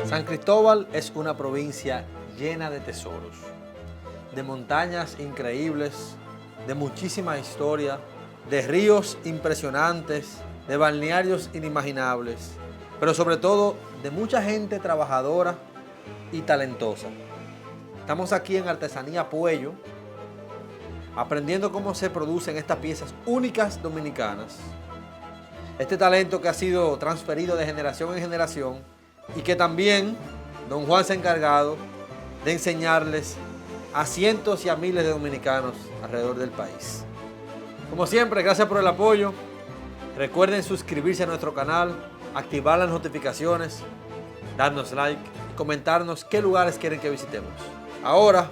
San Cristóbal es una provincia llena de tesoros, de montañas increíbles, de muchísima historia, de ríos impresionantes, de balnearios inimaginables, pero sobre todo de mucha gente trabajadora y talentosa. Estamos aquí en Artesanía Puello, aprendiendo cómo se producen estas piezas únicas dominicanas. Este talento que ha sido transferido de generación en generación y que también don Juan se ha encargado de enseñarles a cientos y a miles de dominicanos alrededor del país. Como siempre, gracias por el apoyo. Recuerden suscribirse a nuestro canal, activar las notificaciones, darnos like y comentarnos qué lugares quieren que visitemos. Ahora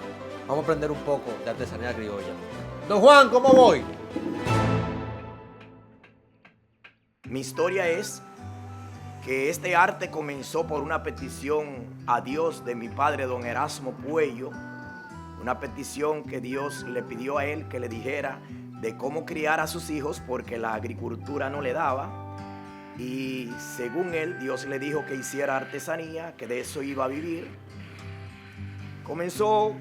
vamos a aprender un poco de artesanía criolla. Don Juan, ¿cómo voy? Mi historia es que este arte comenzó por una petición a Dios de mi padre, don Erasmo Puello, una petición que Dios le pidió a él que le dijera de cómo criar a sus hijos porque la agricultura no le daba, y según él, Dios le dijo que hiciera artesanía, que de eso iba a vivir. Comenzó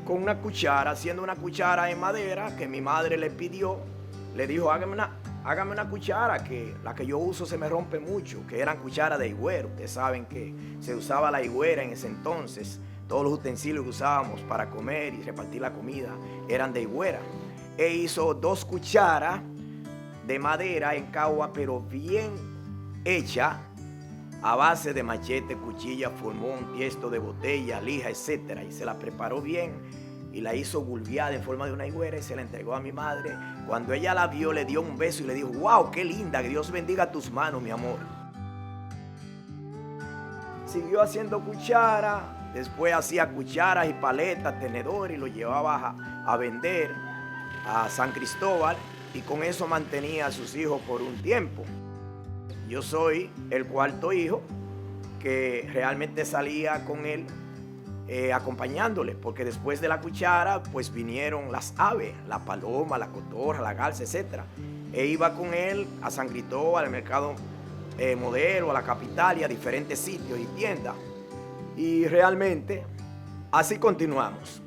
con una cuchara, haciendo una cuchara en madera que mi madre le pidió, le dijo, hágame una cuchara, que la que yo uso se me rompe mucho, que eran cucharas de higüero. Ustedes saben que se usaba la higüera en ese entonces. Todos los utensilios que usábamos para comer y repartir la comida eran de higüera. E hizo 2 cucharas de madera en cagua, pero bien hecha, a base de machete, cuchilla, formón, tiesto de botella, lija, etc. Y se la preparó bien y la hizo bulbeada en forma de una higüera y se la entregó a mi madre. Cuando ella la vio, le dio un beso y le dijo, wow, qué linda, que Dios bendiga tus manos, mi amor. Siguió haciendo cuchara, después hacía cucharas y paletas, tenedores, y lo llevaba a vender a San Cristóbal, y con eso mantenía a sus hijos por un tiempo. Yo soy el 4º hijo que realmente salía con él acompañándole, porque después de la cuchara pues vinieron las aves, la paloma, la cotorra, la garza, etc. E iba con él a San Cristóbal, al mercado Modelo, a la capital y a diferentes sitios y tiendas. Y realmente así continuamos.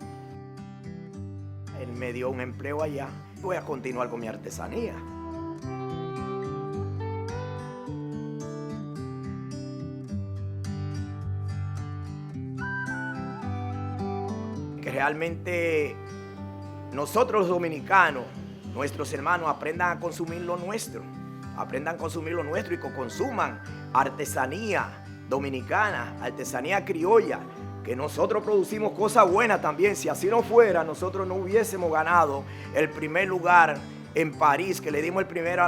Él me dio un empleo allá, voy a continuar con mi artesanía. Que realmente nosotros los dominicanos, nuestros hermanos, aprendan a consumir lo nuestro. Aprendan a consumir lo nuestro y que consuman artesanía dominicana, artesanía criolla, que nosotros producimos cosas buenas también. Si así no fuera, nosotros no hubiésemos ganado el primer lugar en París, que le dimos el primer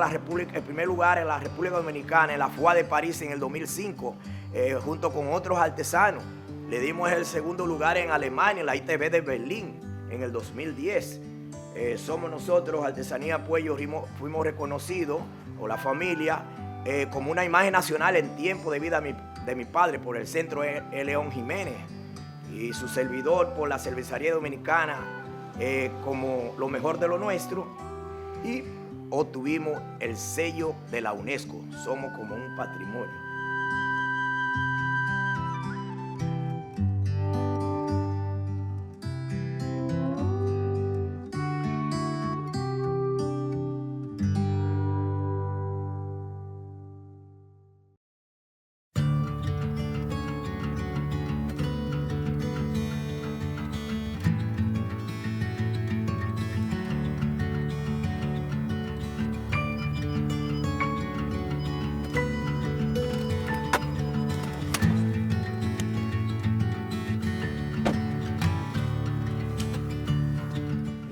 lugar en la República Dominicana, en la FOA de París en el 2005, junto con otros artesanos. Le dimos el segundo lugar en Alemania, en la ITB de Berlín, en el 2010. Somos nosotros, Artesanía Puello, fuimos reconocidos, o la familia, como una imagen nacional en tiempo de vida de mi padre por el Centro León Jiménez, y su servidor por la Cervecería Dominicana, como lo mejor de lo nuestro, y obtuvimos el sello de la UNESCO. Somos como un patrimonio.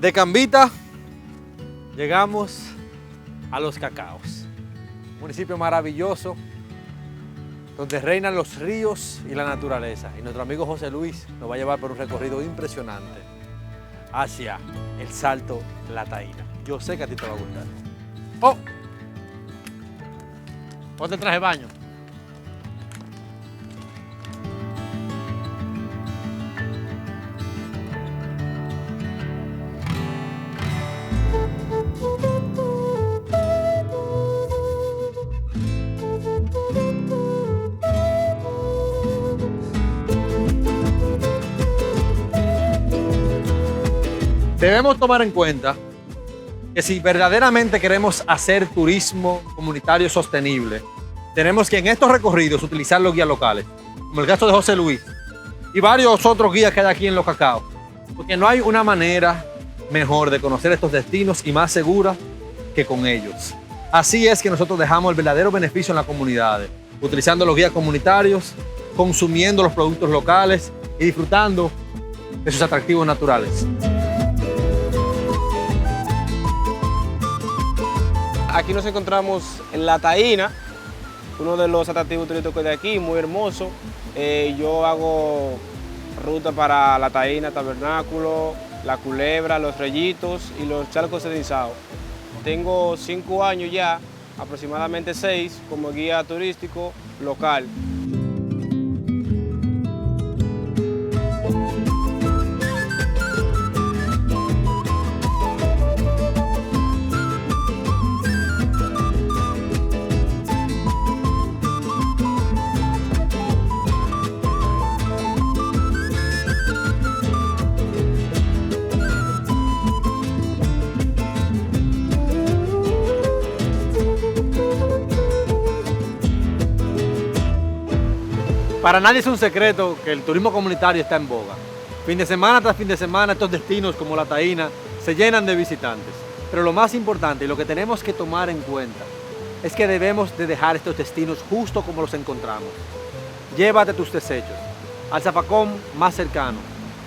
De Cambita llegamos a Los Cacaos, municipio maravilloso donde reinan los ríos y la naturaleza. Y nuestro amigo José Luis nos va a llevar por un recorrido impresionante hacia el Salto La Taína. Yo sé que a ti te va a gustar. ¡Oh! Ponte el traje de baño. Debemos tomar en cuenta que si verdaderamente queremos hacer turismo comunitario sostenible, tenemos que en estos recorridos utilizar los guías locales, como el caso de José Luis y varios otros guías que hay aquí en Los Cacaos, porque no hay una manera mejor de conocer estos destinos y más segura que con ellos. Así es que nosotros dejamos el verdadero beneficio en las comunidades, utilizando los guías comunitarios, consumiendo los productos locales y disfrutando de sus atractivos naturales. Aquí nos encontramos en La Taína, uno de los atractivos turísticos de aquí, muy hermoso. Yo hago ruta para La Taína, Tabernáculo, La Culebra, Los Reyitos y los Charcos Cenizados. Tengo 5 años ya, aproximadamente 6, como guía turístico local. Para nadie es un secreto que el turismo comunitario está en boga. Fin de semana tras fin de semana, estos destinos como La Taína se llenan de visitantes. Pero lo más importante y lo que tenemos que tomar en cuenta es que debemos de dejar estos destinos justo como los encontramos. Llévate tus desechos al zafacón más cercano,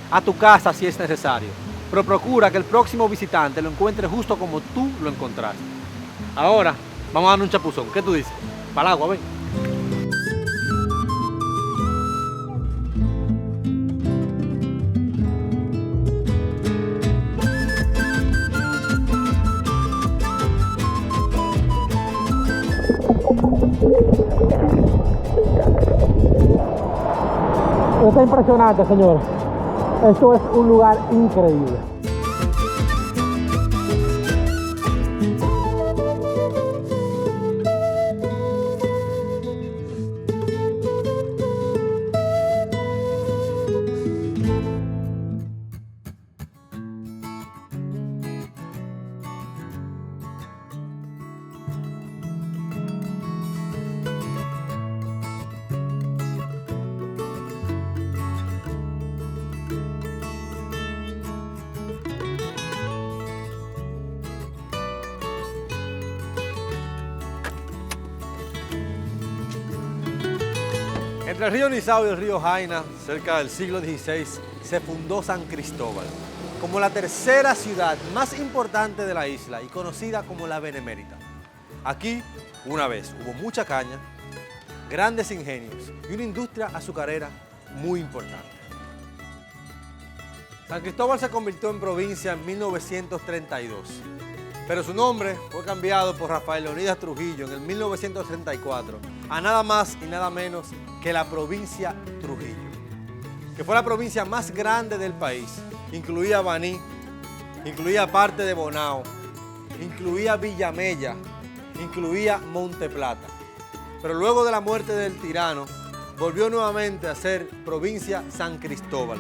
a tu casa si es necesario, pero procura que el próximo visitante lo encuentre justo como tú lo encontraste. Ahora, vamos a dar un chapuzón. ¿Qué tú dices? Para el agua, ven. Está impresionante, señores. Esto es un lugar increíble. Entre el río Nizao y el río Jaina, cerca del siglo XVI, se fundó San Cristóbal, como la tercera ciudad más importante de la isla y conocida como la Benemérita. Aquí, una vez, hubo mucha caña, grandes ingenios y una industria azucarera muy importante. San Cristóbal se convirtió en provincia en 1932, pero su nombre fue cambiado por Rafael Leónidas Trujillo en el 1934 a nada más y nada menos que la provincia Trujillo, que fue la provincia más grande del país. Incluía Baní, incluía parte de Bonao, incluía Villamella, incluía Monte Plata. Pero luego de la muerte del tirano, volvió nuevamente a ser provincia San Cristóbal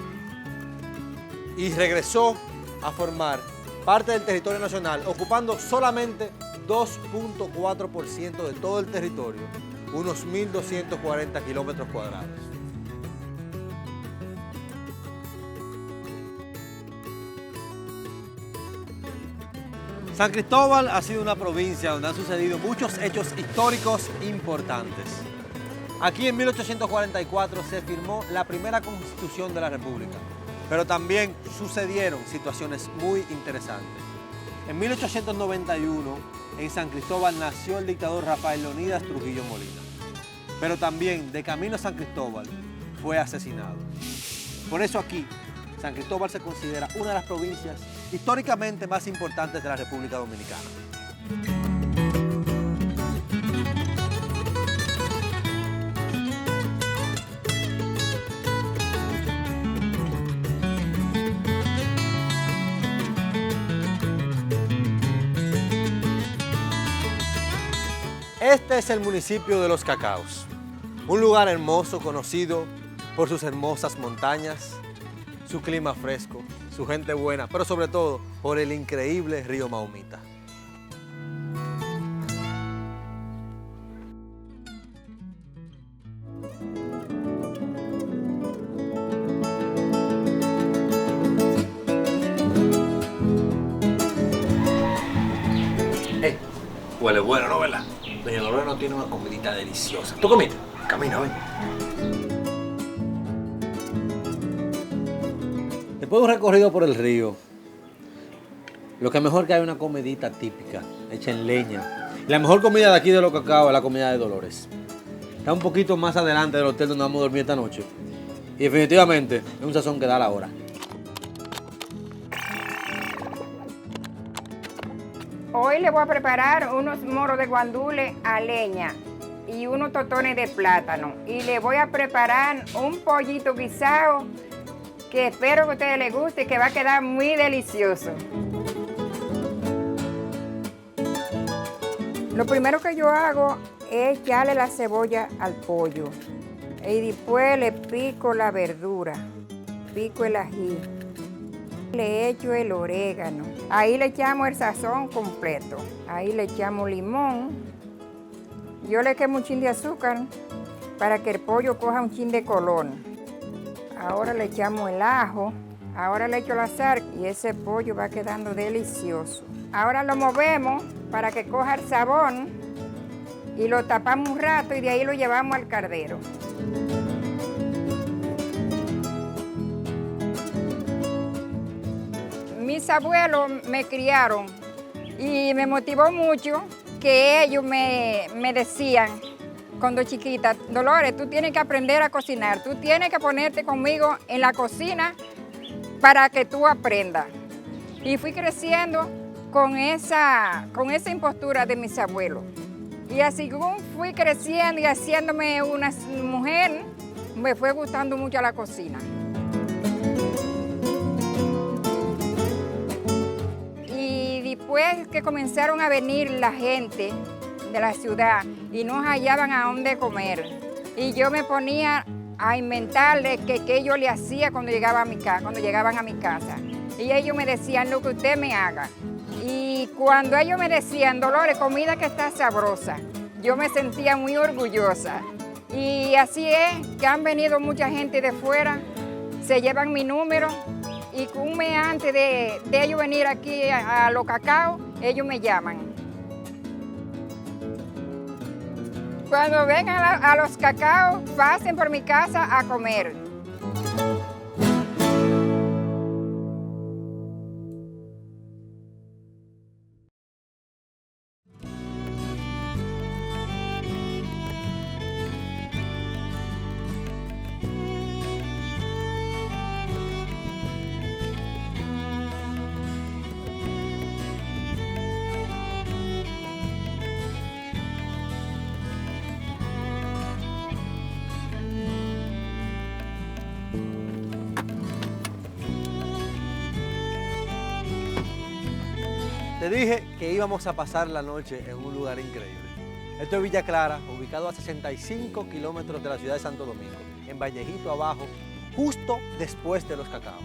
y regresó a formar parte del territorio nacional, ocupando solamente 2.4% de todo el territorio, unos 1.240 kilómetros cuadrados. San Cristóbal ha sido una provincia donde han sucedido muchos hechos históricos importantes. Aquí en 1844 se firmó la primera Constitución de la República, pero también sucedieron situaciones muy interesantes. En 1891, en San Cristóbal nació el dictador Rafael Leónidas Trujillo Molina. pero también de camino a San Cristóbal fue asesinado. Por eso aquí, San Cristóbal se considera una de las provincias históricamente más importantes de la República Dominicana. Este es el municipio de Los Cacaos, un lugar hermoso conocido por sus hermosas montañas, su clima fresco, su gente buena, pero sobre todo por el increíble río Maumita. Huele bueno, ¿no, verdad? Doña Dolores no tiene una comidita deliciosa. ¿Tú comiste? Camina, ven. Después de un recorrido por el río, lo que mejor que hay una comidita típica, hecha en leña. La mejor comida de aquí de Los Cacaos es la comida de Dolores. Está un poquito más adelante del hotel donde vamos a dormir esta noche. Y definitivamente es un sazón que da la hora. Hoy le voy a preparar unos moros de guandule a leña y unos totones de plátano. Y le voy a preparar un pollito guisado que espero que a ustedes les guste y que va a quedar muy delicioso. Lo primero que yo hago es echarle la cebolla al pollo. Y después le pico la verdura, pico el ají. Le echo el orégano. Ahí le echamos el sazón completo. Ahí le echamos limón. Yo le quemo un chin de azúcar para que el pollo coja un chin de color. Ahora le echamos el ajo. Ahora le echo la sal y ese pollo va quedando delicioso. Ahora lo movemos para que coja el sabor y lo tapamos un rato y de ahí lo llevamos al caldero. Mis abuelos me criaron y me motivó mucho que ellos me decían cuando chiquita, Dolores, tú tienes que aprender a cocinar, tú tienes que ponerte conmigo en la cocina para que tú aprendas. Y fui creciendo con esa impostura de mis abuelos. Y así como fui creciendo y haciéndome una mujer, me fue gustando mucho la cocina. Después que comenzaron a venir la gente de la ciudad y no hallaban a dónde comer. Y yo me ponía a inventarles qué yo le hacía cuando llegaban a mi casa. Y ellos me decían lo que usted me haga. Y cuando ellos me decían, Dolores, comida que está sabrosa, yo me sentía muy orgullosa. Y así es que han venido mucha gente de fuera, se llevan mi número. Y un mes antes de ellos venir aquí a Los Cacaos, ellos me llaman. Cuando vengan a Los Cacaos, pasen por mi casa a comer. Te dije que íbamos a pasar la noche en un lugar increíble. Esto es Villa Clara, ubicado a 65 kilómetros de la ciudad de Santo Domingo, en Vallejito abajo, justo después de Los Cacaos.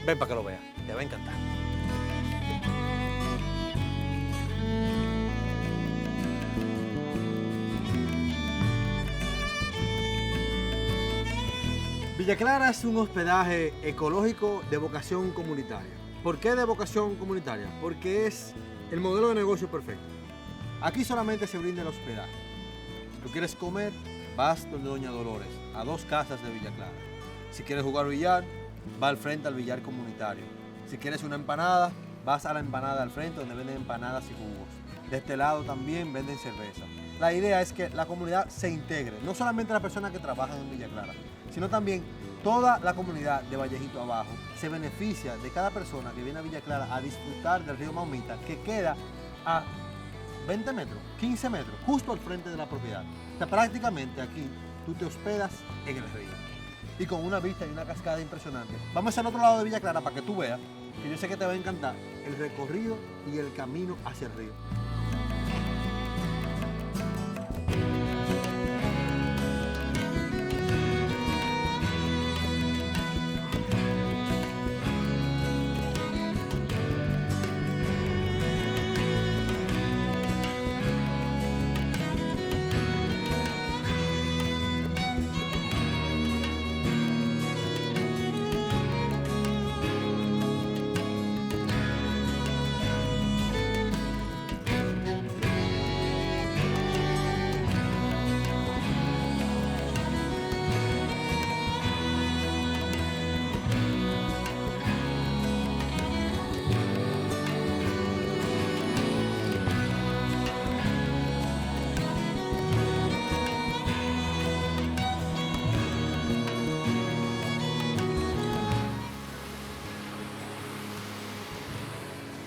Ven para que lo veas, te va a encantar. Villa Clara es un hospedaje ecológico de vocación comunitaria. ¿Por qué de vocación comunitaria? Porque es el modelo de negocio perfecto. Aquí solamente se brinda el hospedaje. Si tú quieres comer, vas donde Doña Dolores, a 2 casas de Villa Clara. Si quieres jugar billar, va al frente al billar comunitario. Si quieres una empanada, vas a la empanada al frente donde venden empanadas y jugos. De este lado también venden cerveza. la idea es que la comunidad se integre, no solamente las personas que trabajan en Villa Clara, sino también toda la comunidad de Vallejito Abajo se beneficia de cada persona que viene a Villa Clara a disfrutar del río Maumita, que queda a 20 metros, 15 metros, justo al frente de la propiedad. O sea, prácticamente aquí tú te hospedas en el río y con una vista y una cascada impresionante. Vamos al otro lado de Villa Clara para que tú veas, que yo sé que te va a encantar, el recorrido y el camino hacia el río.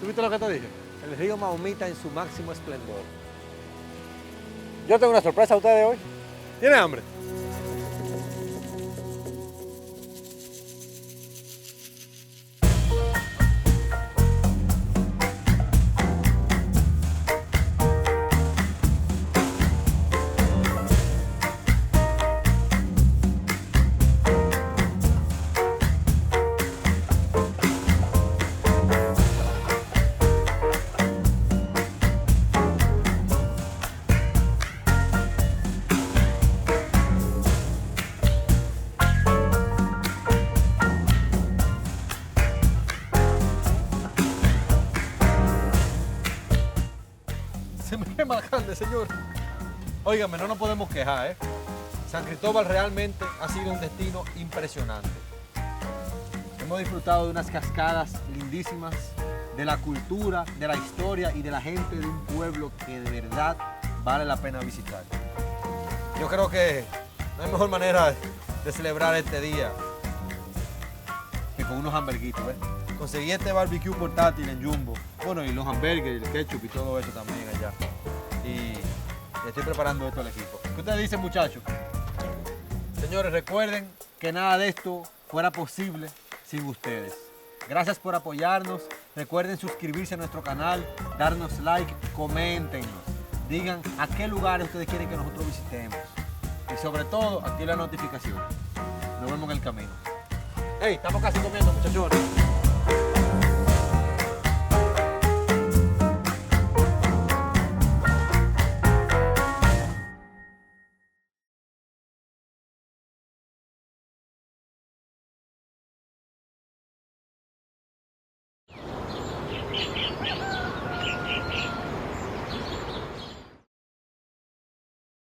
¿Tú viste lo que te dije? El río Maumita en su máximo esplendor. Yo tengo una sorpresa a ustedes hoy. ¿Tienen hambre? Se me ve más grande, señor. Óigame, no nos podemos quejar, ¿eh? San Cristóbal realmente ha sido un destino impresionante. Hemos disfrutado de unas cascadas lindísimas, de la cultura, de la historia y de la gente de un pueblo que de verdad vale la pena visitar. Yo creo que no hay mejor manera de celebrar este día que con unos hamburguitos, ¿eh? Conseguí este barbecue portátil en Jumbo. Bueno, y los hamburgues, el ketchup y todo eso también allá. Y estoy preparando esto al equipo. ¿Qué ustedes dicen, muchachos? Señores, recuerden que nada de esto fuera posible sin ustedes. Gracias por apoyarnos. Recuerden suscribirse a nuestro canal, darnos like, coméntenos. Digan a qué lugares ustedes quieren que nosotros visitemos. Y sobre todo, activen la notificación. Nos vemos en el camino. ¡Hey! Estamos casi comiendo, muchachones.